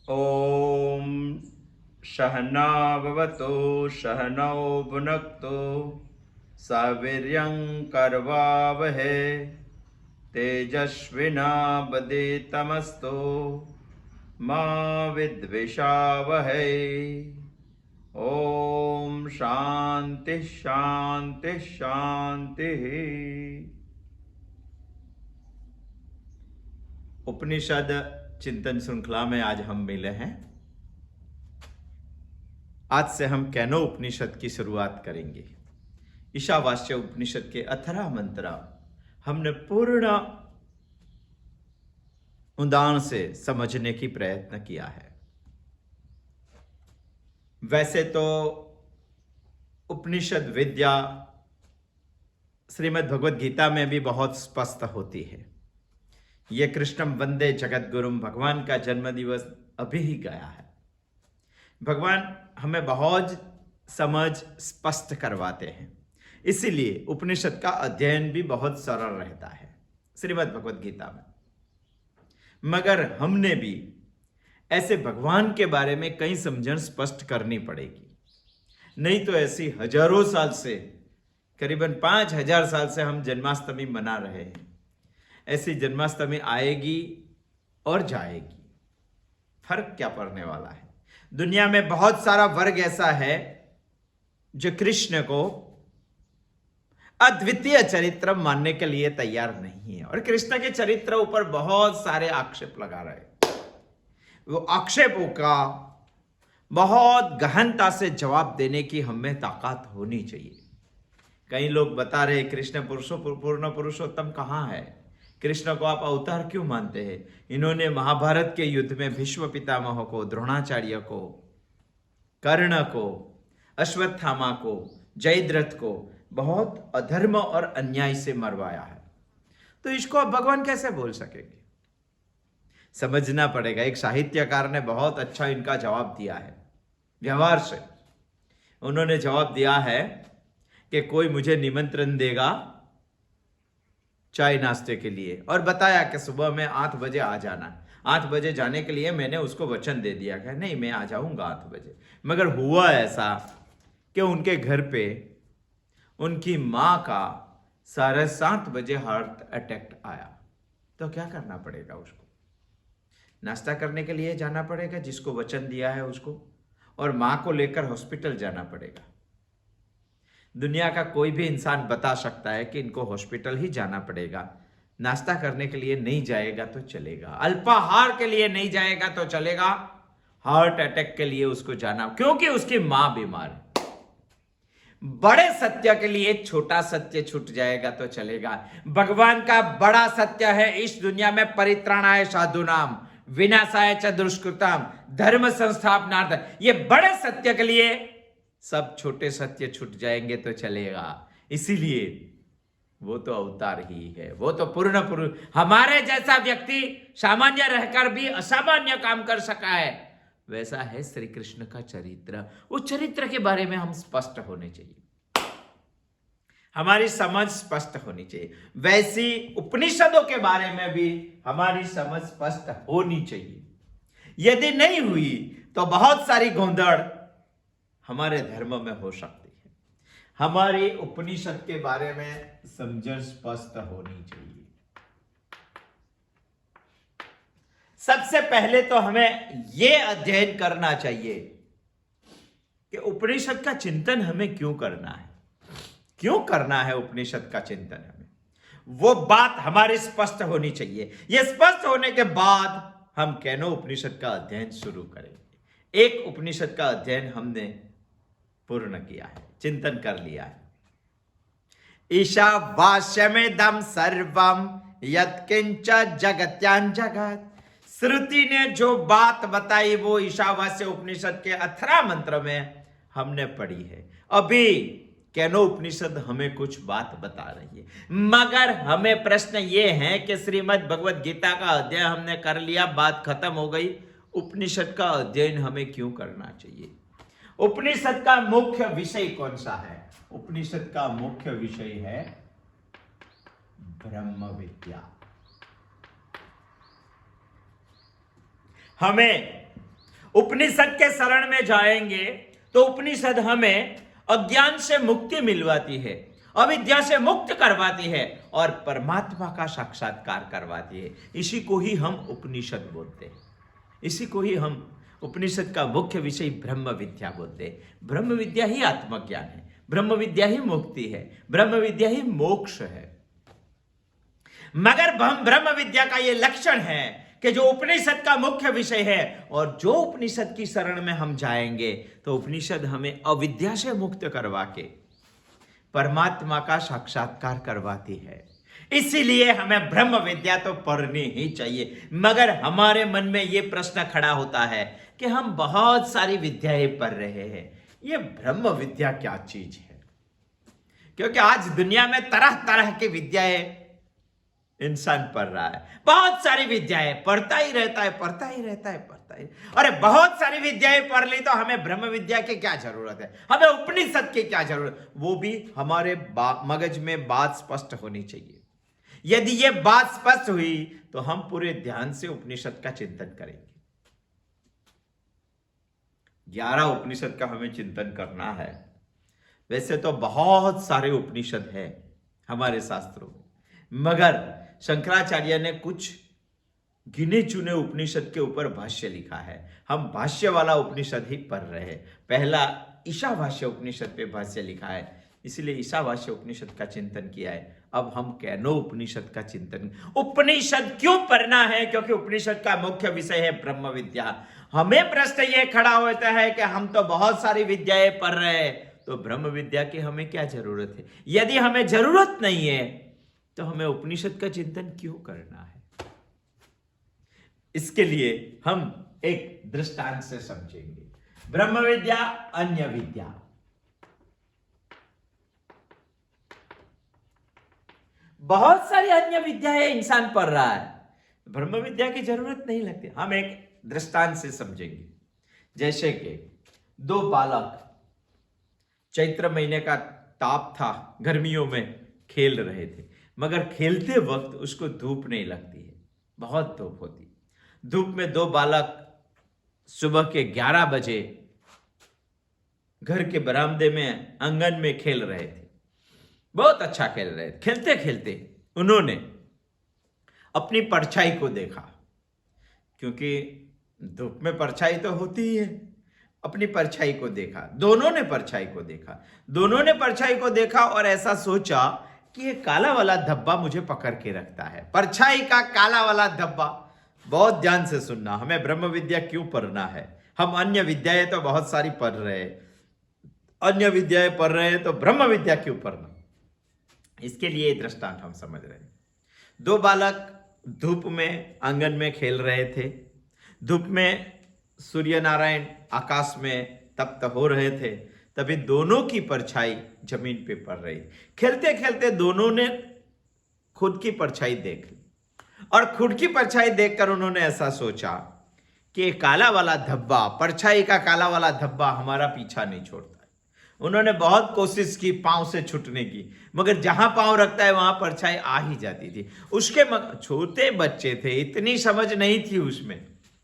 ॐ सहना भवतु सहनौ भुनक्तु सवीर्यं करवावहै तेजस्विनावधीतमस्तु मा विद्विषावहै। ॐ शांति शांति शांति। उपनिषद चिंतन श्रृंखला में आज हम मिले हैं। आज से हम कैनो उपनिषद की शुरुआत करेंगे। ईशावास्य उपनिषद के 18 मंत्र हमने पूर्ण उदाहरण से समझने की प्रयत्न किया है। वैसे तो उपनिषद विद्या श्रीमद् भगवद गीता में भी बहुत स्पष्ट होती है। ये कृष्णम वंदे जगत गुरुम, भगवान का जन्म दिवस अभी ही गया है। भगवान हमें बहुत समझ स्पष्ट करवाते हैं, इसीलिए उपनिषद का अध्ययन भी बहुत सरल रहता है श्रीमद् भगवद गीता में। मगर हमने भी ऐसे भगवान के बारे में कई समझन स्पष्ट करनी पड़ेगी, नहीं तो ऐसी हजारों साल से, करीबन 5000 साल से हम जन्माष्टमी मना रहे हैं। ऐसी जन्माष्टमी आएगी और जाएगी, फर्क क्या पड़ने वाला है। दुनिया में बहुत सारा वर्ग ऐसा है जो कृष्ण को अद्वितीय चरित्र मानने के लिए तैयार नहीं है और कृष्ण के चरित्र ऊपर बहुत सारे आक्षेप लगा रहे हैं। वो आक्षेपों का बहुत गहनता से जवाब देने की हमें ताकत होनी चाहिए। कई लोग बता रहे कृष्ण पूर्ण पुरुषोत्तम कहाँ है, कृष्ण को आप अवतार क्यों मानते हैं। इन्होंने महाभारत के युद्ध में भीष्म पितामह को, द्रोणाचार्य को, कर्ण को, अश्वत्थामा को, जयद्रथ को बहुत अधर्म और अन्याय से मरवाया है। तो इसको आप भगवान कैसे बोल सकेंगे? समझना पड़ेगा। एक साहित्यकार ने बहुत अच्छा इनका जवाब दिया है व्यवहार से। उन्होंने जवाब दिया है कि कोई मुझे निमंत्रण देगा चाय नाश्ते के लिए और बताया कि सुबह में 8 बजे आ जाना। 8 बजे जाने के लिए मैंने उसको वचन दे दिया कि नहीं, मैं आ जाऊंगा 8 बजे। मगर हुआ ऐसा कि उनके घर पे उनकी माँ का 7:30 बजे हार्ट अटैक आया। तो क्या करना पड़ेगा उसको? नाश्ता करने के लिए जाना पड़ेगा जिसको वचन दिया है उसको, और माँ को लेकर हॉस्पिटल जाना पड़ेगा। दुनिया का कोई भी इंसान बता सकता है कि इनको हॉस्पिटल ही जाना पड़ेगा। नाश्ता करने के लिए नहीं जाएगा तो चलेगा, अल्पाहार के लिए नहीं जाएगा तो चलेगा, हार्ट अटैक के लिए उसको जाना, क्योंकि उसकी मां बीमार है। बड़े सत्य के लिए छोटा सत्य छूट जाएगा तो चलेगा। भगवान का बड़ा सत्य है इस दुनिया में परित्राणाय साधूनाम विनाशाय च दुष्कृताम धर्म संस्थापनार्थ। ये बड़े सत्य के लिए सब छोटे सत्य छूट जाएंगे तो चलेगा। इसीलिए वो तो अवतार ही है, वो तो पूर्ण पुरुष। हमारे जैसा व्यक्ति सामान्य रहकर भी असामान्य काम कर सका है, वैसा है श्री कृष्ण का चरित्र। उस चरित्र के बारे में हम स्पष्ट होने चाहिए, हमारी समझ स्पष्ट होनी चाहिए। वैसी उपनिषदों के बारे में भी हमारी समझ स्पष्ट होनी चाहिए। यदि नहीं हुई तो बहुत सारी गोंधड़ हमारे धर्म में हो सकती है। हमारी उपनिषद के बारे में समझ स्पष्ट होनी चाहिए। सबसे पहले तो हमें यह अध्ययन करना चाहिए कि उपनिषद का चिंतन हमें क्यों करना है, क्यों करना है उपनिषद का चिंतन हमें, वो बात हमारी स्पष्ट होनी चाहिए। यह स्पष्ट होने के बाद हम कैनो उपनिषद का अध्ययन शुरू करेंगे। एक उपनिषद का अध्ययन हमने पूर्ण किया है, चिंतन कर लिया है। ईशावास्यमेदं सर्वम यत्किंच जगत्यां जगत। श्रुति ने जो बात बताई वो ईशावास्य उपनिषद के 18 मंत्र में हमने पढ़ी है। अभी कैनो उपनिषद हमें कुछ बात बता रही है, मगर हमें प्रश्न ये है कि श्रीमद् भगवद गीता का अध्ययन हमने कर लिया, बात खत्म हो गई। उपनिषद का अध्ययन हमें क्यों करना चाहिए? उपनिषद का मुख्य विषय कौन सा है? उपनिषद का मुख्य विषय है ब्रह्म विद्या। हमें उपनिषद के शरण में जाएंगे तो उपनिषद हमें अज्ञान से मुक्ति मिलवाती है, अविद्या से मुक्त करवाती है और परमात्मा का साक्षात्कार करवाती है। इसी को ही हम उपनिषद बोलते हैं, इसी को ही हम उपनिषद का मुख्य विषय ब्रह्म विद्या बोलते हैं। ब्रह्म विद्या ही आत्मज्ञान है, ब्रह्म विद्या ही मुक्ति है, ब्रह्म विद्या ही मोक्ष है। मगर ब्रह्म विद्या का यह लक्षण है कि जो उपनिषद का मुख्य विषय है और जो उपनिषद की शरण में हम जाएंगे तो उपनिषद हमें अविद्या से मुक्त करवा के परमात्मा का साक्षात्कार करवाती है। इसीलिए हमें ब्रह्म विद्या तो पढ़नी ही चाहिए। मगर हमारे मन में यह प्रश्न खड़ा होता है कि हम बहुत सारी विद्याएं पढ़ रहे हैं, ये ब्रह्म विद्या क्या चीज है? क्योंकि आज दुनिया में तरह तरह की विद्याएं इंसान पढ़ रहा है, बहुत सारी विद्याएं पढ़ता ही रहता है, पढ़ता ही रहता है, पढ़ता ही। अरे बहुत सारी विद्याएं पढ़ ली तो हमें ब्रह्म विद्या की क्या जरूरत है, हमें उपनिषद की क्या जरूरत? वो भी हमारे मगज में बात स्पष्ट होनी चाहिए। यदि ये बात स्पष्ट हुई तो हम पूरे ध्यान से उपनिषद का चिंतन करेंगे। 11 उपनिषद का हमें चिंतन करना है। वैसे तो बहुत सारे उपनिषद हैं हमारे शास्त्रों में, मगर शंकराचार्य ने कुछ गिने चुने उपनिषद के ऊपर भाष्य लिखा है। हम भाष्य वाला उपनिषद ही पढ़ रहे हैं। पहला ईशावास्य उपनिषद पे भाष्य लिखा है, इसलिए ईशावास्य उपनिषद का चिंतन किया है। अब हम कैनो उपनिषद का चिंतन। उपनिषद क्यों पढ़ना है? क्योंकि उपनिषद का मुख्य विषय है ब्रह्म विद्या। हमें प्रश्न यह खड़ा होता है कि हम तो बहुत सारी विद्याएं पढ़ रहे हैं, तो ब्रह्म विद्या की हमें क्या जरूरत है? यदि हमें जरूरत नहीं है तो हमें उपनिषद का चिंतन क्यों करना है? इसके लिए हम एक दृष्टांत से समझेंगे। ब्रह्म विद्या, अन्य विद्या। बहुत सारी अन्य विद्याएं इंसान पढ़ रहा है, ब्रह्म विद्या की जरूरत नहीं लगती। हम एक दृष्टांत से समझेंगे। जैसे कि 2 बालक चैत्र महीने का ताप था, गर्मियों में खेल रहे थे, मगर खेलते वक्त उसको धूप नहीं लगती है, बहुत धूप होती। धूप में 2 बालक सुबह के 11 बजे घर के बरामदे में आंगन में खेल रहे थे, बहुत अच्छा खेल रहे थे। खेलते खेलते उन्होंने अपनी परछाई को देखा, क्योंकि धूप में परछाई तो होती ही है। अपनी परछाई को देखा, दोनों ने परछाई को देखा, दोनों ने परछाई को देखा और ऐसा सोचा कि ये काला वाला धब्बा मुझे पकड़ के रखता है। परछाई का काला वाला धब्बा। बहुत ध्यान से सुनना, हमें ब्रह्म विद्या क्यों पढ़ना है? हम अन्य विद्याएं तो बहुत सारी पढ़ रहे हैं, अन्य विद्याएं पढ़ रहे हैं, तो ब्रह्म विद्या क्यों पढ़ना? इसके लिए दृष्टांत हम समझ रहे हैं। 2 बालक धूप में आंगन में खेल रहे थे। धूप में सूर्य नारायण आकाश में तप्त हो रहे थे, तभी दोनों की परछाई जमीन पे पड़ रही। खेलते खेलते दोनों ने खुद की परछाई देख ली और खुद की परछाई देखकर उन्होंने ऐसा सोचा कि काला वाला धब्बा, परछाई का काला वाला धब्बा हमारा पीछा नहीं छोड़ता। उन्होंने बहुत कोशिश की पांव से छूटने की, मगर जहां पांव रखता है वहां परछाई आ ही जाती थी। उसके छोटे बच्चे थे, इतनी समझ नहीं थी उसमें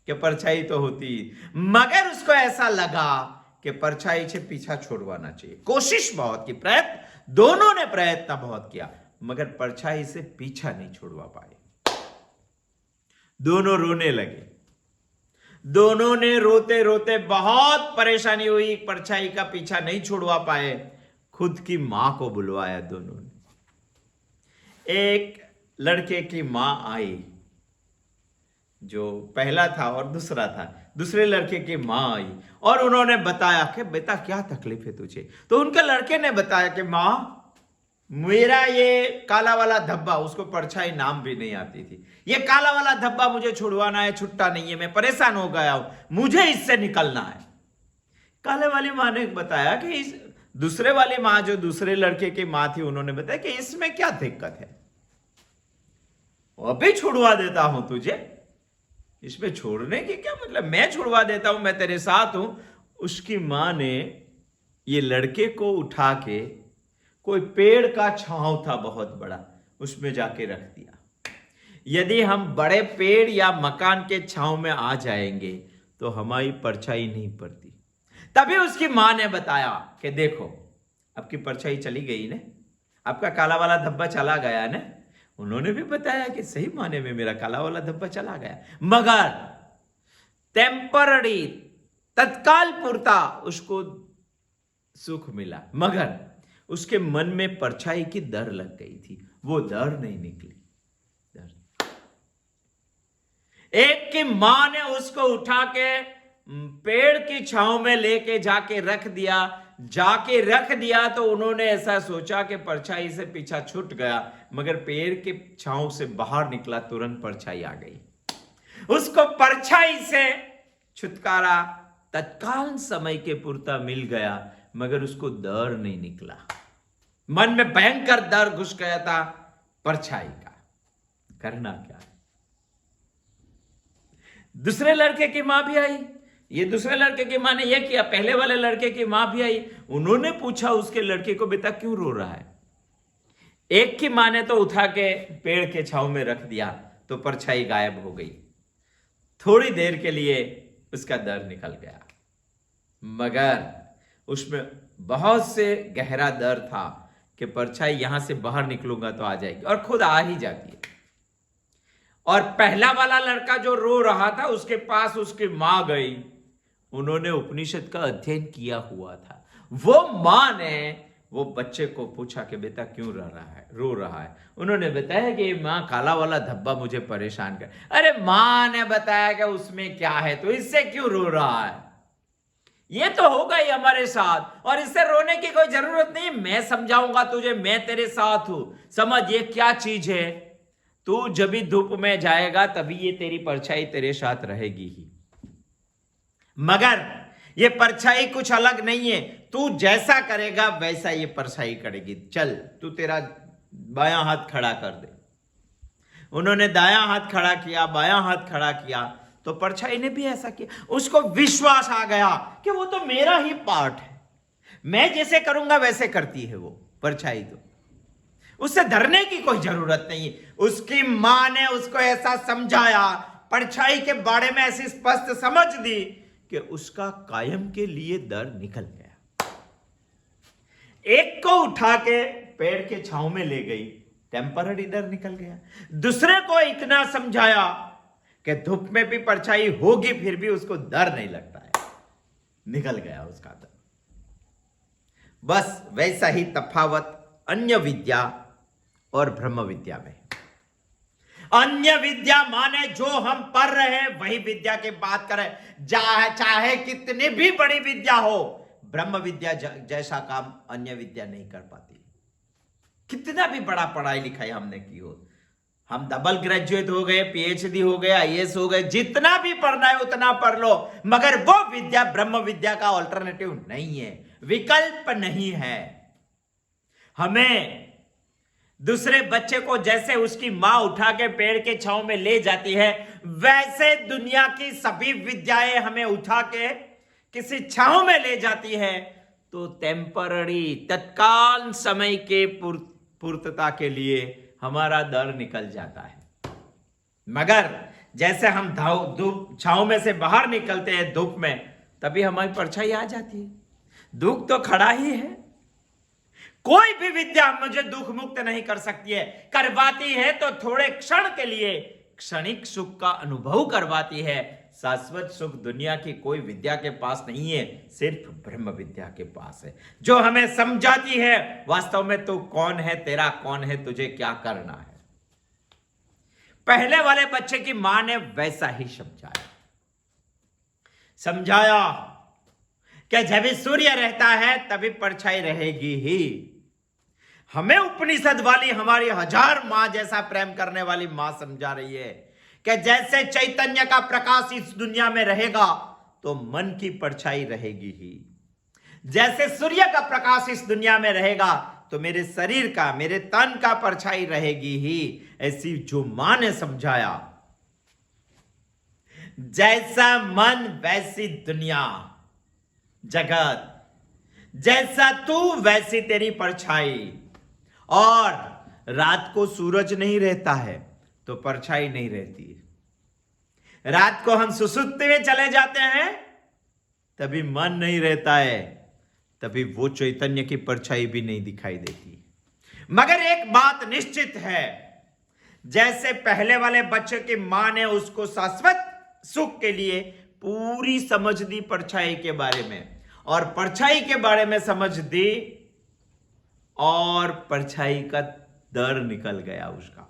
कि परछाई तो होती, मगर उसको ऐसा लगा कि परछाई से पीछा छुड़वाना चाहिए। कोशिश बहुत की, प्रयत्न, दोनों ने प्रयत्न बहुत किया, मगर परछाई से पीछा नहीं छुड़वा पाए। दोनों रोने लगे। दोनों ने रोते रोते, बहुत परेशानी हुई, परछाई का पीछा नहीं छुड़वा पाए। खुद की मां को बुलवाया दोनों ने। एक लड़के की मां आई, जो पहला था और दूसरा था, दूसरे लड़के की मां आई और उन्होंने बताया कि बेटा क्या तकलीफ है तुझे? तो उनके लड़के ने बताया कि मां, मेरा ये काला वाला धब्बा, उसको परछाई नाम भी नहीं आती थी, ये काला वाला धब्बा मुझे छुड़वाना है, छुट्टा नहीं है, मैं परेशान हो गया हूं, मुझे इससे निकलना है। काले वाली मां ने बताया कि इस दूसरे वाली मां, जो दूसरे लड़के की मां थी, उन्होंने बताया कि इसमें क्या दिक्कत है, अभी छुड़वा देता हूं तुझे, इसमें छोड़ने की क्या मतलब, मैं छुड़वा देता हूं, मैं तेरे साथ हूं। उसकी मां ने ये लड़के को उठा के कोई पेड़ का छांव था बहुत बड़ा, उसमें जाके रख दिया। यदि हम बड़े पेड़ या मकान के छांव में आ जाएंगे तो हमारी परछाई नहीं पड़ती। तभी उसकी मां ने बताया कि देखो आपकी परछाई चली गई ने, आपका काला वाला धब्बा चला गया ने। उन्होंने भी बताया कि सही माने में मेरा काला वाला धब्बा चला गया, मगर टेम्पररी, तत्काल पूर्ता उसको सुख मिला, मगर उसके मन में परछाई की डर लग गई थी, वो डर नहीं निकली। एक की मां ने उसको उठा के पेड़ की छांव में लेके जाके रख दिया तो उन्होंने ऐसा सोचा कि परछाई से पीछा छूट गया, मगर पेड़ की छांव से बाहर निकला, तुरंत परछाई आ गई। उसको परछाई से छुटकारा तत्काल समय के पूर्ता मिल गया, मगर उसको डर नहीं निकला। मन में भयंकर डर घुस गया था परछाई का। करना क्या है? दूसरे लड़के की मां भी आई। ये दूसरे लड़के की मां ने यह किया, पहले वाले लड़के की मां भी आई। उन्होंने पूछा उसके लड़के को, बेटा क्यों रो रहा है? एक की मां ने तो उठा के पेड़ के छांव में रख दिया तो परछाई गायब हो गई। थोड़ी देर के लिए उसका डर निकल गया, मगर उसमें बहुत से गहरा डर था कि परछाई यहां से बाहर निकलूंगा तो आ जाएगी, और खुद आ ही जाती है। और पहला वाला लड़का जो रो रहा था उसके पास उसकी मां गई। उन्होंने उपनिषद का अध्ययन किया हुआ था। वो मां ने वो बच्चे को पूछा कि बेटा क्यों रो रहा है। उन्होंने बताया कि मां काला वाला धब्बा मुझे परेशान कर। अरे मां ने बताया कि उसमें क्या है तो इससे क्यों रो रहा है? ये तो होगा ही हमारे साथ, और इससे रोने की कोई जरूरत नहीं। मैं समझाऊंगा तुझे, मैं तेरे साथ हूं। समझ ये क्या चीज है। तू जब भी धूप में जाएगा तभी ये तेरी परछाई तेरे साथ रहेगी ही, मगर ये परछाई कुछ अलग नहीं है। तू जैसा करेगा वैसा ये परछाई करेगी। चल तू तेरा बायां हाथ खड़ा कर दे। उन्होंने दायां हाथ खड़ा किया, बायां हाथ खड़ा किया, तो परछाई ने भी ऐसा किया। उसको विश्वास आ गया कि वो तो मेरा ही पार्ट है, मैं जैसे करूंगा वैसे करती है वो परछाई, तो उससे डरने की कोई जरूरत नहीं। उसकी मां ने उसको ऐसा समझाया, परछाई के बारे में ऐसी स्पष्ट समझ दी कि उसका कायम के लिए डर निकल गया। एक को उठा के पेड़ के छांव में ले गई, टेम्पररी डर निकल गया। दूसरे को इतना समझाया कि धूप में भी परछाई होगी फिर भी उसको डर नहीं लगता है, निकल गया उसका डर। बस वैसा ही तफावत अन्य विद्या और ब्रह्म विद्या में। अन्य विद्या माने जो हम पढ़ रहे हैं वही विद्या की बात करें, चाहे कितनी भी बड़ी विद्या हो, ब्रह्म विद्या जैसा काम अन्य विद्या नहीं कर पाती। कितना भी बड़ा पढ़ाई लिखाई हमने की हो, हम डबल ग्रेजुएट हो गए, पीएचडी हो गए, आईएएस हो गए, जितना भी पढ़ना है उतना पढ़ लो, मगर वो विद्या ब्रह्म विद्या का ऑल्टरनेटिव नहीं है, विकल्प नहीं है। हमें दूसरे बच्चे को जैसे उसकी मां उठा के पेड़ के छांव में ले जाती है, वैसे दुनिया की सभी विद्याएं हमें उठा के किसी छांव में ले जाती है, तो टेम्पररी, तत्काल समय के पूर्तता के लिए हमारा डर निकल जाता है। मगर जैसे हम धूप छांव में से बाहर निकलते हैं धूप में, तभी हमारी परछाई आ जाती है। दुख तो खड़ा ही है। कोई भी विद्या मुझे दुख मुक्त नहीं कर सकती है, करवाती है तो थोड़े क्षण के लिए क्षणिक सुख का अनुभव करवाती है। शाश्वत सुख दुनिया की कोई विद्या के पास नहीं है, सिर्फ ब्रह्म विद्या के पास है, जो हमें समझाती है वास्तव में तू कौन है, तेरा कौन है, तुझे क्या करना है। पहले वाले बच्चे की मां ने वैसा ही समझाया कि जब भी सूर्य रहता है तभी परछाई रहेगी ही। हमें उपनिषद वाली हमारी हजार मां जैसा प्रेम करने वाली मां समझा रही है कि जैसे चैतन्य का प्रकाश इस दुनिया में रहेगा तो मन की परछाई रहेगी ही, जैसे सूर्य का प्रकाश इस दुनिया में रहेगा तो मेरे शरीर का, मेरे तन का परछाई रहेगी ही। ऐसी जो मां ने समझाया, जैसा मन वैसी दुनिया जगत, जैसा तू वैसी तेरी परछाई। और रात को सूरज नहीं रहता है तो परछाई नहीं रहती है, रात को हम सुसुप्ति में चले जाते हैं, तभी मन नहीं रहता है, तभी वो चैतन्य की परछाई भी नहीं दिखाई देती। मगर एक बात निश्चित है, जैसे पहले वाले बच्चे की मां ने उसको शाश्वत सुख के लिए पूरी समझ दी परछाई के बारे में, और परछाई के बारे में समझ दी, और परछाई का डर निकल गया उसका।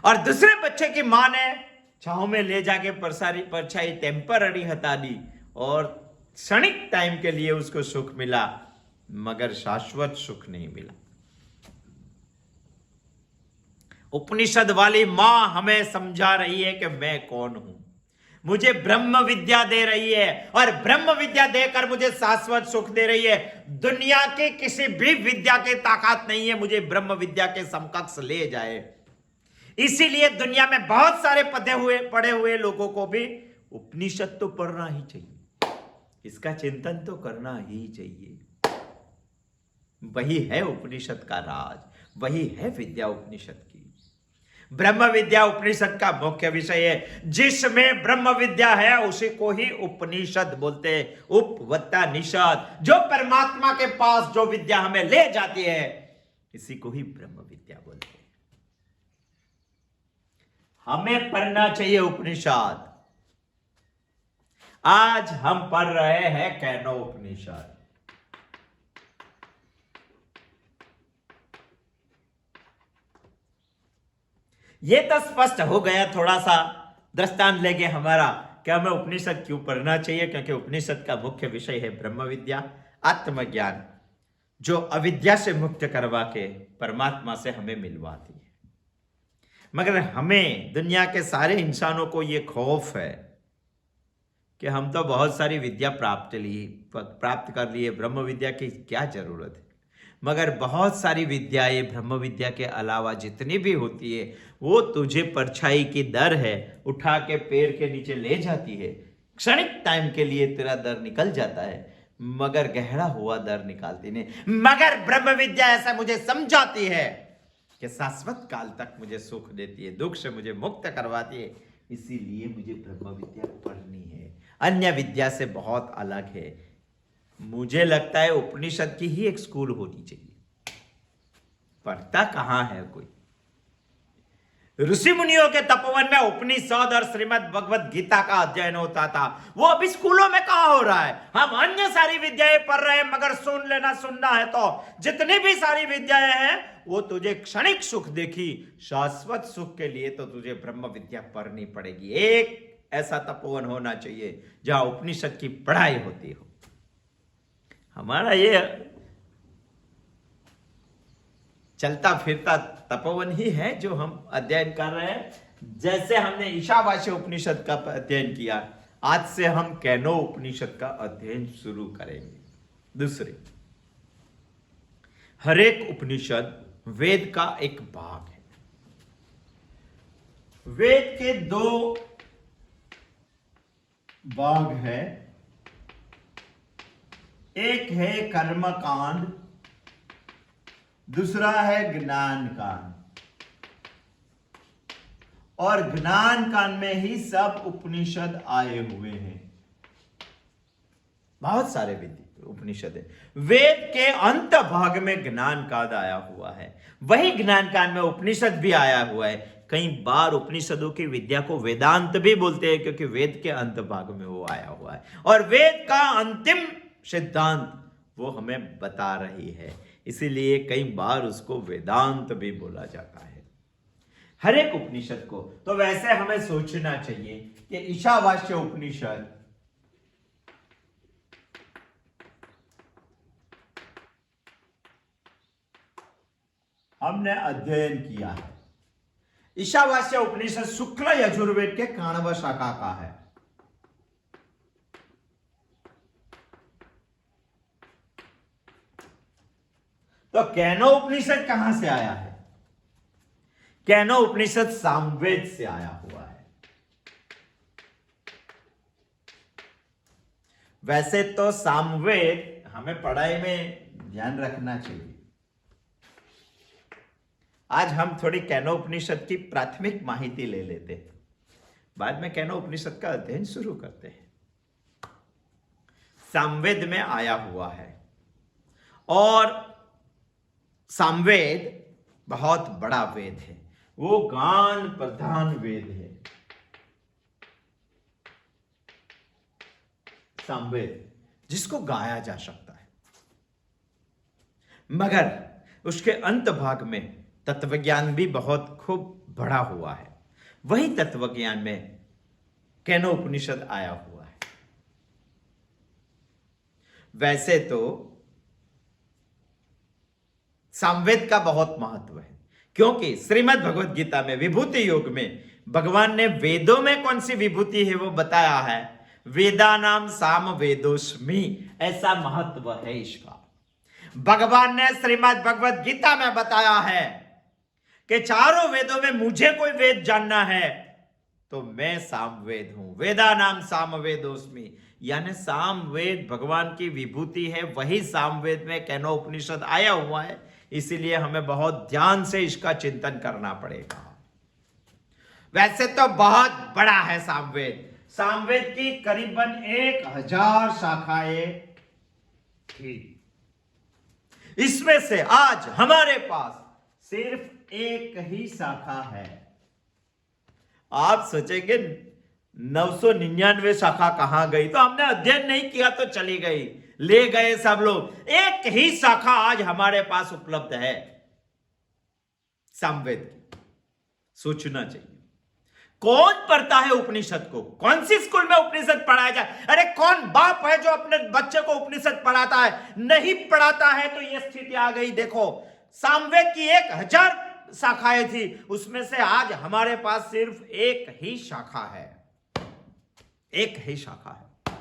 और दूसरे बच्चे की मां ने छांव में ले जाके परछाई टेम्पररी हटा दी, और क्षणिक टाइम के लिए उसको सुख मिला, मगर शाश्वत सुख नहीं मिला। उपनिषद वाली मां हमें समझा रही है कि मैं कौन हूं, मुझे ब्रह्म विद्या दे रही है, और ब्रह्म विद्या देकर मुझे शाश्वत सुख दे रही है। दुनिया की किसी भी विद्या की ताकत नहीं है मुझे ब्रह्म विद्या के समकक्ष ले जाए। इसीलिए दुनिया में बहुत सारे पढ़े हुए लोगों को भी उपनिषद तो पढ़ना ही चाहिए, इसका चिंतन तो करना ही चाहिए। वही है उपनिषद का राज, वही है विद्या उपनिषद की। ब्रह्म विद्या उपनिषद का मुख्य विषय है। जिसमें ब्रह्म विद्या है उसी को ही उपनिषद बोलते हैं। उप वत्ता निषद, जो परमात्मा के पास जो विद्या हमें ले जाती है, इसी को ही ब्रह्म विद्या बोलते हैं। हमें पढ़ना चाहिए उपनिषद। आज हम पढ़ रहे हैं कैनो उपनिषद। ये तो स्पष्ट हो गया, थोड़ा सा दृष्टांत लेके हमारा, क्या हमें उपनिषद क्यों पढ़ना चाहिए, क्योंकि उपनिषद का मुख्य विषय है ब्रह्म विद्या, आत्मज्ञान, जो अविद्या से मुक्त करवा के परमात्मा से हमें मिलवाती है। मगर हमें, दुनिया के सारे इंसानों को ये खौफ है कि हम तो बहुत सारी विद्या प्राप्त कर लिए, ब्रह्म विद्या की क्या जरूरत है। मगर बहुत सारी विद्याएं ब्रह्म विद्या के अलावा जितनी भी होती है, वो तुझे परछाई की दर है, उठा के पैर के नीचे ले जाती है। क्षणिक टाइम के लिए तेरा दर निकल जाता है, मगर गहरा हुआ दर निकालती नहीं। मगर ब्रह्म विद्या ऐसा मुझे समझाती है कि शाश्वत काल तक मुझे सुख देती है, दुख से मुझे मुक्त करवाती है। इसीलिए मुझे ब्रह्म विद्या पढ़नी है, अन्य विद्या से बहुत अलग है। मुझे लगता है उपनिषद की ही एक स्कूल होनी चाहिए। पढ़ता कहां है कोई? ऋषि मुनियों के तपोवन में उपनिषद और श्रीमद् भगवत गीता का अध्ययन होता था, वो अभी स्कूलों में कहां हो रहा है? हम अन्य सारी विद्याएं पढ़ रहे हैं, मगर सुनना है तो जितनी भी सारी विद्याएं हैं वो तुझे क्षणिक सुख देखी, शाश्वत सुख के लिए तो तुझे ब्रह्म विद्या पढ़नी पड़ेगी। एक ऐसा तपोवन होना चाहिए जहां उपनिषद की पढ़ाई होती हो। हमारा ये चलता फिरता तपोवन ही है जो हम अध्ययन कर रहे हैं। जैसे हमने ईशावास्य उपनिषद का अध्ययन किया, आज से हम कैनो उपनिषद का अध्ययन शुरू करेंगे। दूसरे, हर एक उपनिषद वेद का एक भाग है। वेद के दो भाग है, एक है कर्म कांड, दूसरा है ज्ञान कांड। और ज्ञान कांड में ही सब उपनिषद आए हुए हैं। बहुत सारे उपनिषद है। वेद के अंत भाग में ज्ञान कांड आया हुआ है, वही ज्ञान कांड में उपनिषद भी आया हुआ है। कई बार उपनिषदों की विद्या को वेदांत भी बोलते हैं, क्योंकि वेद के अंत भाग में वो आया हुआ है। और वेद का अंतिम सिद्धांत वो हमें बता रही है, इसीलिए कई बार उसको वेदांत भी बोला जाता है हर एक उपनिषद को। तो वैसे हमें सोचना चाहिए कि ईशावास्य उपनिषद हमने अध्ययन किया है। ईशावास्य उपनिषद शुक्ल यजुर्वेद के काण्व शाखा का है। तो कैनो उपनिषद कहां से आया है? कैनो उपनिषद सामवेद से आया हुआ है। वैसे तो सामवेद हमें पढ़ाई में ध्यान रखना चाहिए। आज हम थोड़ी कैनो उपनिषद की प्राथमिक माहिती ले लेते हैं। बाद में कैनो उपनिषद का अध्ययन शुरू करते हैं। सामवेद में आया हुआ है और सामवेद बहुत बड़ा वेद है, वो गान प्रधान वेद है। सामवेद जिसको गाया जा सकता है, मगर उसके अंत भाग में तत्वज्ञान भी बहुत खूब बढ़ा हुआ है। वही तत्वज्ञान में कैनो उपनिषद आया हुआ है। वैसे तो सामवेद का बहुत महत्व है, क्योंकि श्रीमद् भगवद गीता में विभूति योग में भगवान ने वेदों में कौन सी विभूति है वो बताया है। वेदानाम साम वेदोस्मि, ऐसा महत्व है इसका। भगवान ने श्रीमद् भगवद गीता में बताया है कि चारों वेदों में मुझे कोई वेद जानना है तो मैं सामवेद हूं। वेदानाम साम वेदोस्मि, यानी सामवेद भगवान की विभूति है। वही सामवेद में कैनो उपनिषद आया हुआ है, इसीलिए हमें बहुत ध्यान से इसका चिंतन करना पड़ेगा। वैसे तो बहुत बड़ा है सामवेद। सामवेद की करीबन 1000 शाखाएं थी। इसमें से आज हमारे पास सिर्फ एक ही शाखा है। आप सोचेंगे 999 शाखा कहां गई, तो हमने अध्ययन नहीं किया तो चली गई, ले गए सब लोग। एक ही शाखा आज हमारे पास उपलब्ध है सामवेद की। सोचना चाहिए, कौन पढ़ता है उपनिषद को? कौन सी स्कूल में उपनिषद पढ़ाया जाए? अरे कौन बाप है जो अपने बच्चे को उपनिषद पढ़ाता है? नहीं पढ़ाता है तो यह स्थिति आ गई। देखो, सामवेद की 1000 शाखाएं थी, उसमें से आज हमारे पास सिर्फ एक ही शाखा है। एक ही शाखा है,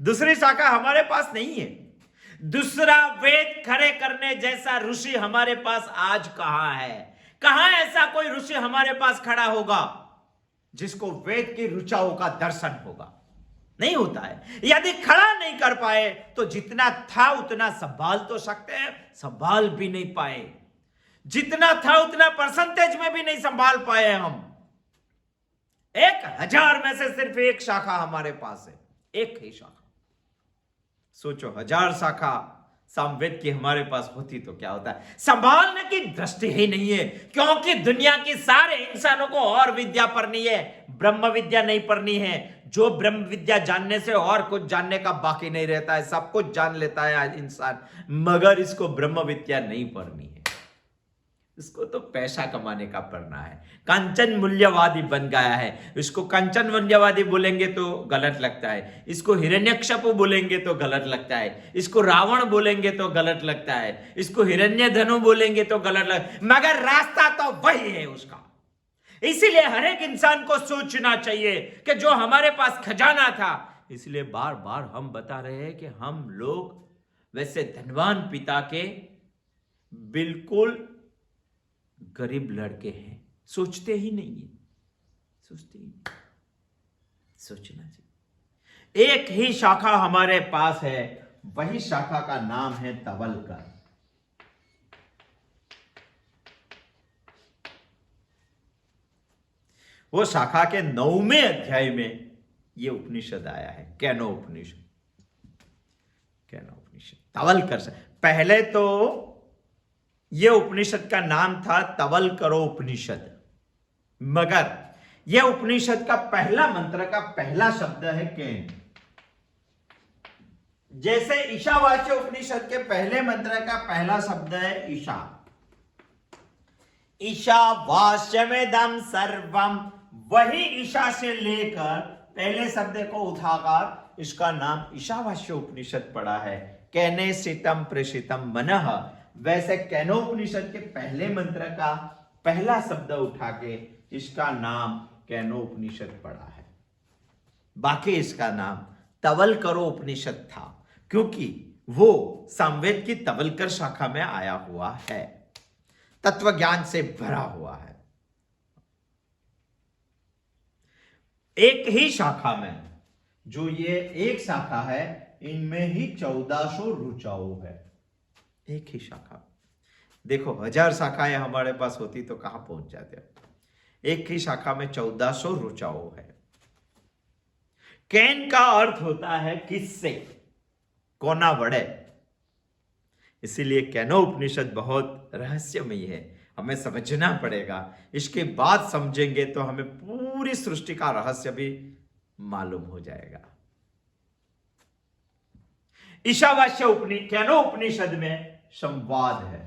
दूसरी शाखा हमारे पास नहीं है। दूसरा वेद खड़े करने जैसा ऋषि हमारे पास आज कहां है? कहां ऐसा कोई ऋषि हमारे पास खड़ा होगा जिसको वेद की ऋचाओं का दर्शन होगा? नहीं होता है। यदि खड़ा नहीं कर पाए तो जितना था उतना संभाल तो सकते हैं, संभाल भी नहीं पाए। जितना था उतना परसेंटेज में भी नहीं संभाल पाए हम। 1000 में से सिर्फ एक शाखा हमारे पास है, एक ही शाखा। सोचो, 1000 शाखा सामवेद की हमारे पास होती तो क्या होता है? संभालने की दृष्टि ही नहीं है, क्योंकि दुनिया की सारे इंसानों को और विद्या पढ़नी है, ब्रह्म विद्या नहीं पढ़नी है। जो ब्रह्म विद्या जानने से और कुछ जानने का बाकी नहीं रहता है, सब कुछ जान लेता है आज इंसान, मगर इसको ब्रह्म विद्या नहीं पढ़नी है। इसको तो पैसा कमाने का पढ़ना है। कंचन मूल्यवादी बन गया है। इसको कंचन मूल्यवादी बोलेंगे तो गलत लगता है, इसको हिरण्यकश्यप बोलेंगे तो गलत लगता है, इसको रावण बोलेंगे तो गलत लगता है, इसको हिरण्यधनु बोलेंगे तो गलत लगता है, मगर रास्ता तो वही है उसका। इसीलिए हर एक इंसान को सोचना चाहिए कि जो हमारे पास खजाना था, इसलिए बार बार हम बता रहे हैं कि हम लोग वैसे धनवान पिता के बिल्कुल गरीब लड़के हैं। सोचते ही नहीं है, सोचते ही नहीं। सोचना चाहिए। एक ही शाखा हमारे पास है, वही शाखा का नाम है तवलकर। वो शाखा के 9वें अध्याय में ये उपनिषद आया है, कैनो उपनिषद। कैनो उपनिषद तवलकर से पहले तो ये उपनिषद का नाम था तवलकरो उपनिषद, मगर यह उपनिषद का पहला मंत्र का पहला शब्द है केन। जैसे ईशावास्य उपनिषद के पहले मंत्र का पहला शब्द है ईशा। ईशावास्यमेदं सर्वम, वही ईशा से लेकर पहले शब्द को उठाकर इसका नाम ईशावास्य उपनिषद पड़ा है। कैने सितम प्रसितम मनः, वैसे कैनोपनिषद के पहले मंत्र का पहला शब्द उठा के इसका नाम कैनोपनिषद पड़ा है। बाकी इसका नाम तवलकरो उपनिषद था, क्योंकि वो सामवेद की तवलकर शाखा में आया हुआ है, तत्व ज्ञान से भरा हुआ है। एक ही शाखा में, जो ये एक शाखा है, इनमें ही 1400 ऋचाओं है। एक ही शाखा। देखो, 1000 शाखाएं हमारे पास होती तो कहां पहुंच जाते। एक ही शाखा में 1400 ऋचाओं है। कैन का अर्थ होता है किससे, कोना बड़े। इसीलिए कैनोपनिषद बहुत रहस्यमयी है, हमें समझना पड़ेगा। इसके बाद समझेंगे तो हमें पूरी सृष्टि का रहस्य भी मालूम हो जाएगा। ईशावास्य कैनोपनिषद में संवाद है,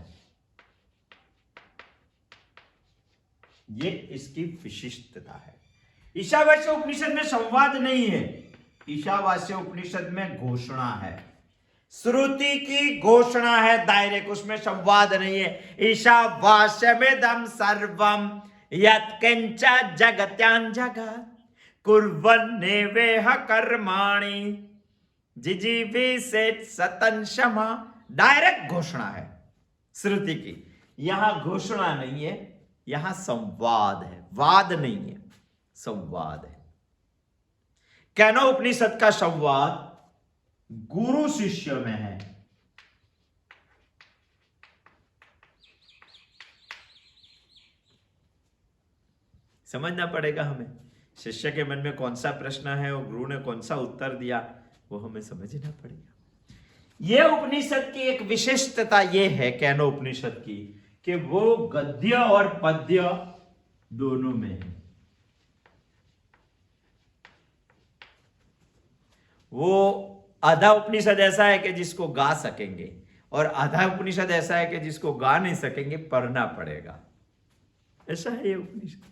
ये इसकी विशिष्टता है। ईशावास्य उपनिषद में संवाद नहीं है, ईशावास्य उपनिषद में घोषणा है, श्रुति की घोषणा है, डायरेक्ट, उसमें संवाद नहीं है। ईशावास्यमिदं सर्वं यत्किंच जगत्यां जगत् कुर्वन्नेवेह कर्माणि जिजीविषेत् सतं क्षमा। डायरेक्ट घोषणा है श्रुति की, यहां घोषणा नहीं है, यहां संवाद है, वाद नहीं है, संवाद है। कैनोपनिषद का संवाद गुरु शिष्य में है। समझना पड़ेगा हमें, शिष्य के मन में कौन सा प्रश्न है और गुरु ने कौन सा उत्तर दिया, वो हमें समझना पड़ेगा। यह उपनिषद की एक विशिष्टता यह है कैनोपनिषद की, कि वो गद्य और पद्य दोनों में है। वो आधा उपनिषद ऐसा है कि जिसको गा सकेंगे, और आधा उपनिषद ऐसा है कि जिसको गा नहीं सकेंगे, पढ़ना पड़ेगा। ऐसा है ये उपनिषद।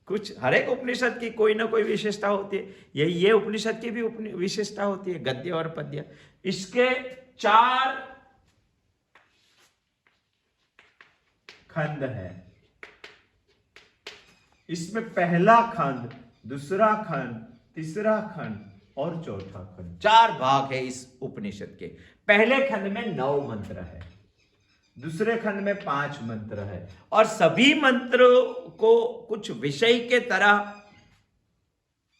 कुछ हर एक उपनिषद की कोई ना कोई विशेषता होती है, यही ये उपनिषद की भी विशेषता होती है, गद्य और पद्य। इसके 4 खंड है। इसमें पहला खंड, दूसरा खंड, तीसरा खंड और चौथा खंड, 4 भाग है इस उपनिषद के। पहले खंड में 9 मंत्र है, दूसरे खंड में 5 मंत्र है, और सभी मंत्रों को कुछ विषय के तरह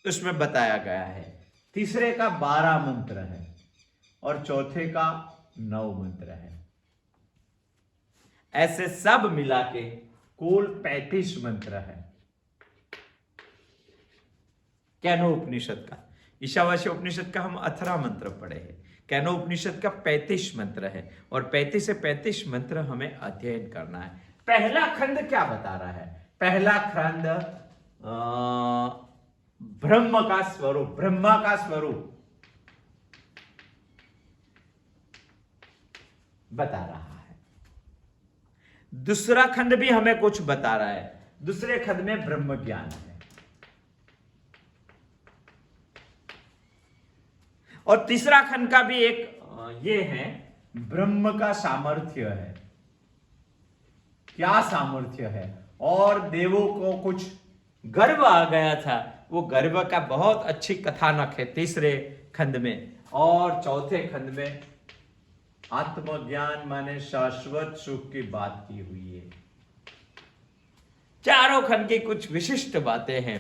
उसमें बताया गया है। तीसरे का 12 मंत्र है और चौथे का 9 मंत्र है। ऐसे सब मिला के कुल 35 मंत्र है कैनोपनिषद का। ईशावास्य उपनिषद का हम 18 मंत्र पढ़े हैं, कैनोपनिषद का 35 मंत्र है, और 35 से 35 मंत्र हमें अध्ययन करना है। पहला खंड क्या बता रहा है? पहला खंड ब्रह्म का स्वरूप, ब्रह्मा का स्वरूप बता रहा है। दूसरा खंड भी हमें कुछ बता रहा है, दूसरे खंड में ब्रह्म ज्ञान है, और तीसरा खंड का भी एक ये है, ब्रह्म का सामर्थ्य है, क्या सामर्थ्य है, और देवों को कुछ गर्व आ गया था, वो गर्व का बहुत अच्छी कथानक है तीसरे खंड में। और चौथे खंड में आत्मज्ञान माने शाश्वत सुख की बात की हुई है। चारों खंड की कुछ विशिष्ट बातें हैं।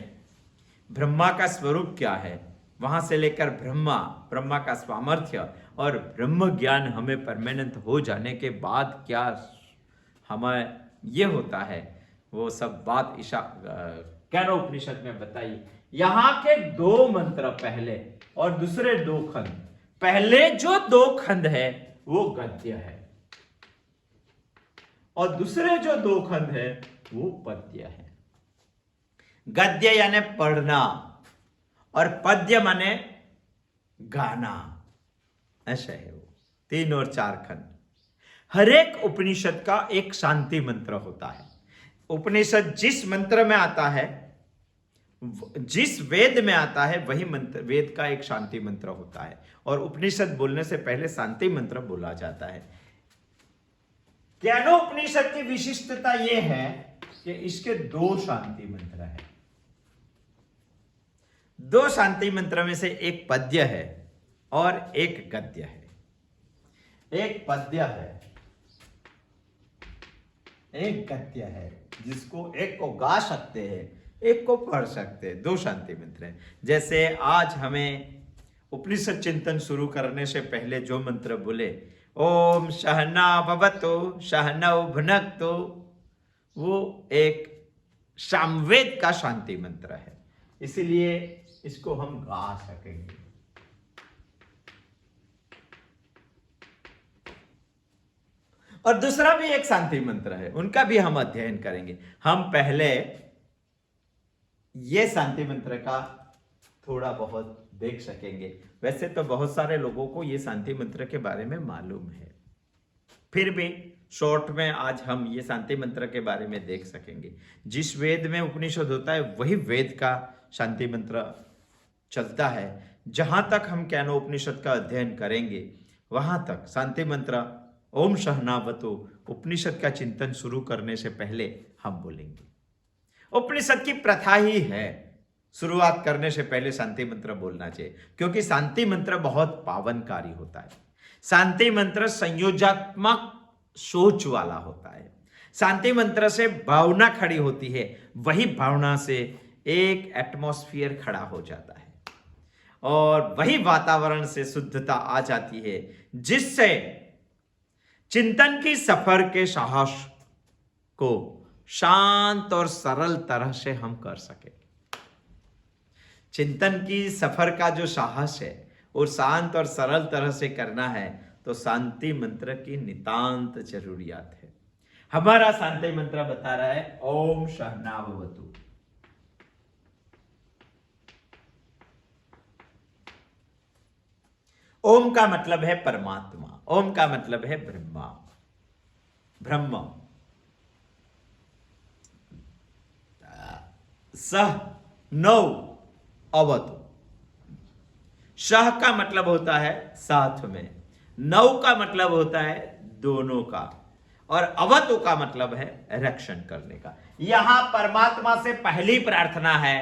ब्रह्मा का स्वरूप क्या है, वहां से लेकर ब्रह्मा का सामर्थ्य, और ब्रह्म ज्ञान हमें परमानेंट हो जाने के बाद क्या हमें ये होता है, वो सब बात कैनोपनिषद में बताई। यहां के 2 मंत्र पहले और दूसरे 2 खंड, पहले जो 2 खंड है वो गद्य है, और दूसरे जो 2 खंड है वो पद्य है। गद्य यानी पढ़ना, और पद्य माने गाना, ऐसा है वो। 3 और 4 खंड। हर एक उपनिषद का एक शांति मंत्र होता है। उपनिषद जिस मंत्र में आता है, जिस वेद में आता है, वही मंत्र, वेद का एक शांति मंत्र होता है, और उपनिषद बोलने से पहले शांति मंत्र बोला जाता है। कैनोपनिषद की विशिष्टता यह है कि इसके 2 शांति मंत्र हैं। 2 शांति मंत्र में से एक पद्य है और एक गद्य है। एक पद्य है, एक गद्य है, जिसको एक को गा सकते हैं, एक को पढ़ सकते हैं। 2 शांति मंत्र हैं। जैसे आज हमें उपनिषद चिंतन शुरू करने से पहले जो मंत्र बोले, ओम सहना भवतु सहनौ भुनक्तु, वो एक सामवेद का शांति मंत्र है, इसलिए इसको हम गा सकेंगे। और दूसरा भी एक शांति मंत्र है, उनका भी हम अध्ययन करेंगे। हम पहले ये शांति मंत्र का थोड़ा बहुत देख सकेंगे। वैसे तो बहुत सारे लोगों को ये शांति मंत्र के बारे में मालूम है, फिर भी शॉर्ट में आज हम ये शांति मंत्र के बारे में देख सकेंगे। जिस वेद में उपनिषद होता है वही वेद का शांति मंत्र चलता है। जहां तक हम ज्ञानोपनिषद का अध्ययन करेंगे वहां तक शांति मंत्र ओम सहनावतु उपनिषद का चिंतन शुरू करने से पहले हम बोलेंगे। उपनिषद की प्रथा ही है शुरुआत करने से पहले शांति मंत्र बोलना चाहिए, क्योंकि शांति मंत्र बहुत पावनकारी होता है। शांति मंत्र संयोजनात्मक सोच वाला होता है। शांति मंत्र से भावना खड़ी होती है, वही भावना से एक एटमॉस्फेयर खड़ा हो जाता है और वही वातावरण से शुद्धता आ जाती है, जिससे चिंतन की सफर के साहस को शांत और सरल तरह से हम कर सके। चिंतन की सफर का जो साहस है और शांत और सरल तरह से करना है, तो शांति मंत्र की नितांत जरूरियात है। हमारा शांति मंत्र बता रहा है ओम सहनावतु। ओम का मतलब है परमात्मा, ओम का मतलब है ब्रह्मा, ब्रह्म। सह नौ अवतु। सह का मतलब होता है साथ में, नौ का मतलब होता है दोनों का, और अवतु का मतलब है रक्षण करने का। यहां परमात्मा से पहली प्रार्थना है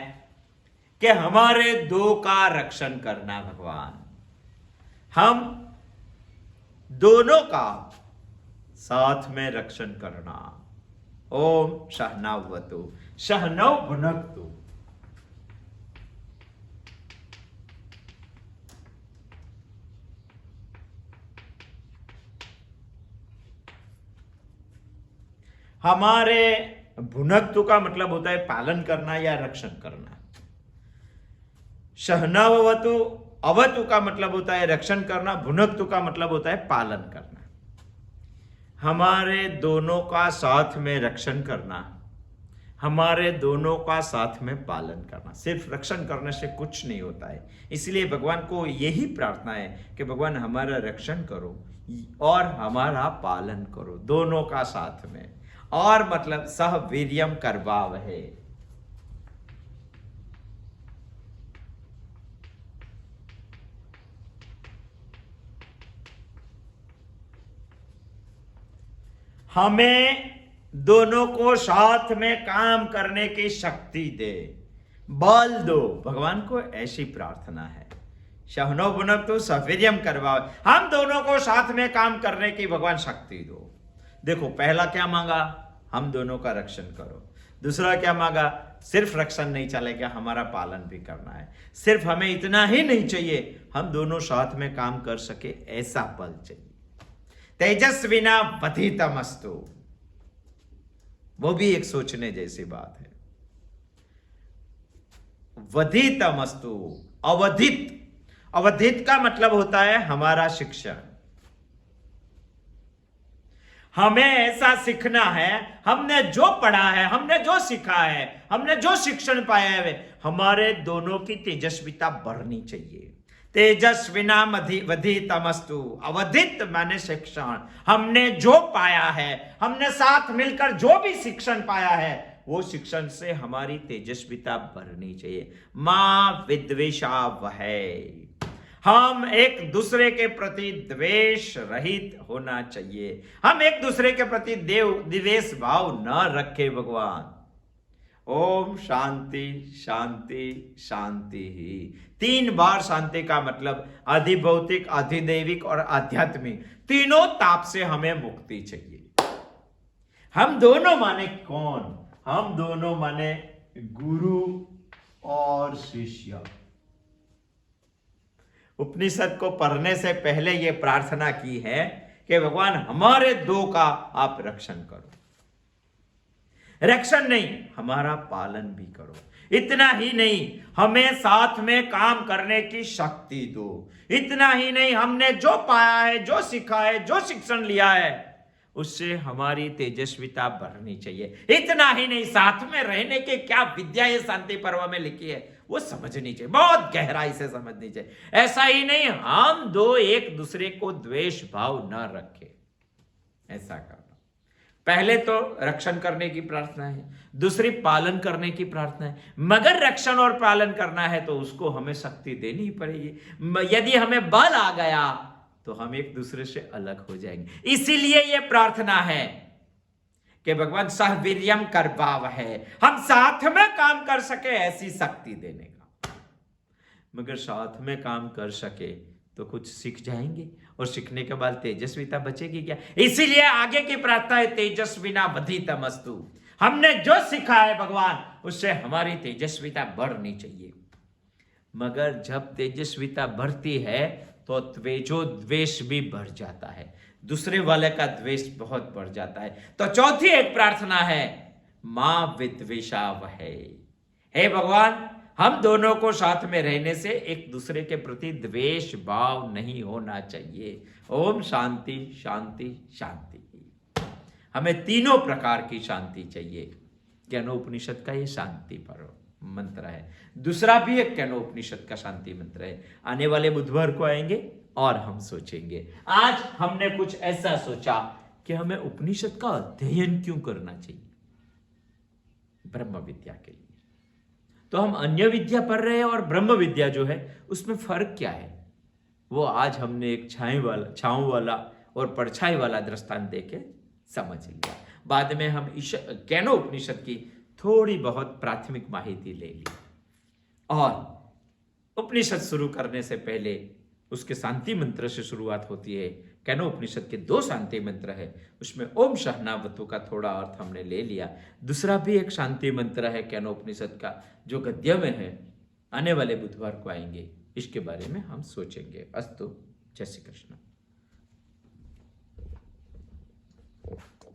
कि हमारे दो का रक्षण करना भगवान, हम दोनों का साथ में रक्षण करना। ओम सहनावतु सहनौ भुनक्तु। हमारे भुनक्तु का मतलब होता है पालन करना या रक्षण करना। सहनावतु अवतु का मतलब होता है रक्षण करना, भुनक्तु का मतलब होता है पालन करना। हमारे दोनों का साथ में रक्षण करना, हमारे दोनों का साथ में पालन करना। सिर्फ रक्षण करने से कुछ नहीं होता है, इसलिए भगवान को यही प्रार्थना है कि भगवान हमारा रक्षण करो और हमारा पालन करो, दोनों का साथ में। और मतलब सह वीर्यम करवावहे। हमें दोनों को साथ में काम करने की शक्ति दे, बल दो। भगवान को ऐसी प्रार्थना है। सहनो भुनक्तु सवीर्यम करवाओ, हम दोनों को साथ में काम करने की भगवान शक्ति दो। देखो पहला क्या मांगा, हम दोनों का रक्षण करो। दूसरा क्या मांगा, सिर्फ रक्षण नहीं चलेगा, हमारा पालन भी करना है। सिर्फ हमें इतना ही नहीं चाहिए, हम दोनों साथ में काम कर सके ऐसा बल चाहिए। तेजस्विना वधितमस्तु, वो भी एक सोचने जैसी बात है। वधितमस्तु, अवधित। अवधित का मतलब होता है हमारा शिक्षण। हमें ऐसा सीखना है, हमने जो पढ़ा है, हमने जो सीखा है, हमने जो शिक्षण पाया है, हमारे दोनों की तेजस्विता बढ़नी चाहिए। तेजस्विना वधितमस्तु, अवधित माने शिक्षण। हमने जो पाया है, हमने साथ मिलकर जो भी शिक्षण पाया है, वो शिक्षण से हमारी तेजस्विता बढ़नी चाहिए। मां विद्वेषा वहै, हम एक दूसरे के प्रति द्वेष रहित होना चाहिए। हम एक दूसरे के प्रति द्वेष भाव न रखें भगवान। ओम शांति शांति शांति ही। 3 बार शांति का मतलब अधिभौतिक, अधिदैविक और आध्यात्मिक, तीनों ताप से हमें मुक्ति चाहिए। हम दोनों माने कौन? हम दोनों माने गुरु और शिष्य। उपनिषद को पढ़ने से पहले यह प्रार्थना की है कि भगवान हमारे दो का आप रक्षण करो। रक्षण नहीं, हमारा पालन भी करो। इतना ही नहीं, हमें साथ में काम करने की शक्ति दो। इतना ही नहीं, हमने जो पाया है, जो सीखा है, जो शिक्षण लिया है, उससे हमारी तेजस्विता बढ़नी चाहिए। इतना ही नहीं, साथ में रहने के क्या विद्या ये शांति पर्व में लिखी है वो समझनी चाहिए, बहुत गहराई से समझनी चाहिए। ऐसा ही नहीं, हम दो एक दूसरे को द्वेष भाव न रखें, ऐसा करना। पहले तो रक्षण करने की प्रार्थना है, दूसरी पालन करने की प्रार्थना है। मगर रक्षण और पालन करना है तो उसको हमें शक्ति देनी ही पड़ेगी। यदि हमें बल आ गया तो हम एक दूसरे से अलग हो जाएंगे। इसीलिए यह प्रार्थना है कि भगवान सहवीर्यम करवावहै, हम साथ में काम कर सके ऐसी शक्ति देने का। मगर साथ में काम कर सके तो कुछ सीख जाएंगे, और सीखने के बाद तेजस्विता बचेगी क्या? इसीलिए आगे की प्रार्थना है तेजस्विना वर्धितमस्तु। हमने जो सीखा है भगवान, उससे हमारी तेजस्विता बढ़नी चाहिए। मगर जब तेजस्विता बढ़ती है तो त्वेजो द्वेष भी बढ़ जाता है, दूसरे वाले का द्वेष बहुत बढ़ जाता है। तो चौथी एक प्रार्थना है, मां विद्वेषावहै। हे भगवान, हम दोनों को साथ में रहने से एक दूसरे के प्रति द्वेष भाव नहीं होना चाहिए। ओम शांति शांति शांति। हमें तीनों प्रकार की शांति चाहिए। केनोपनिषद का ये शांति पर्व मंत्र है। दूसरा भी एक केनोपनिषद का शांति मंत्र है। आने वाले बुधवार को आएंगे और हम सोचेंगे। आज हमने कुछ ऐसा सोचा कि हमें उपनिषद का अध्ययन क्यों करना चाहिए ब्रह्म विद्या के लिए। तो हम अन्य विद्या पढ़ रहे हैं और ब्रह्म विद्या जो है उसमें फर्क क्या है, वो आज हमने एक छांव वाला और परछाई वाला दृष्टांत देके समझ लिया। बाद में हम केनोपनिषद की थोड़ी बहुत प्राथमिक माहिती ले ली, और उपनिषद शुरू करने से पहले उसके शांति मंत्र से शुरुआत होती है। केनोपनिषद के 2 शांति मंत्र है, उसमें ओम शहनावतु का थोड़ा अर्थ हमने ले लिया। दूसरा भी एक शांति मंत्र है केनोपनिषद का जो गद्य में है, आने वाले बुधवार को आएंगे, इसके बारे में हम सोचेंगे। अस्तु, जय श्री कृष्ण।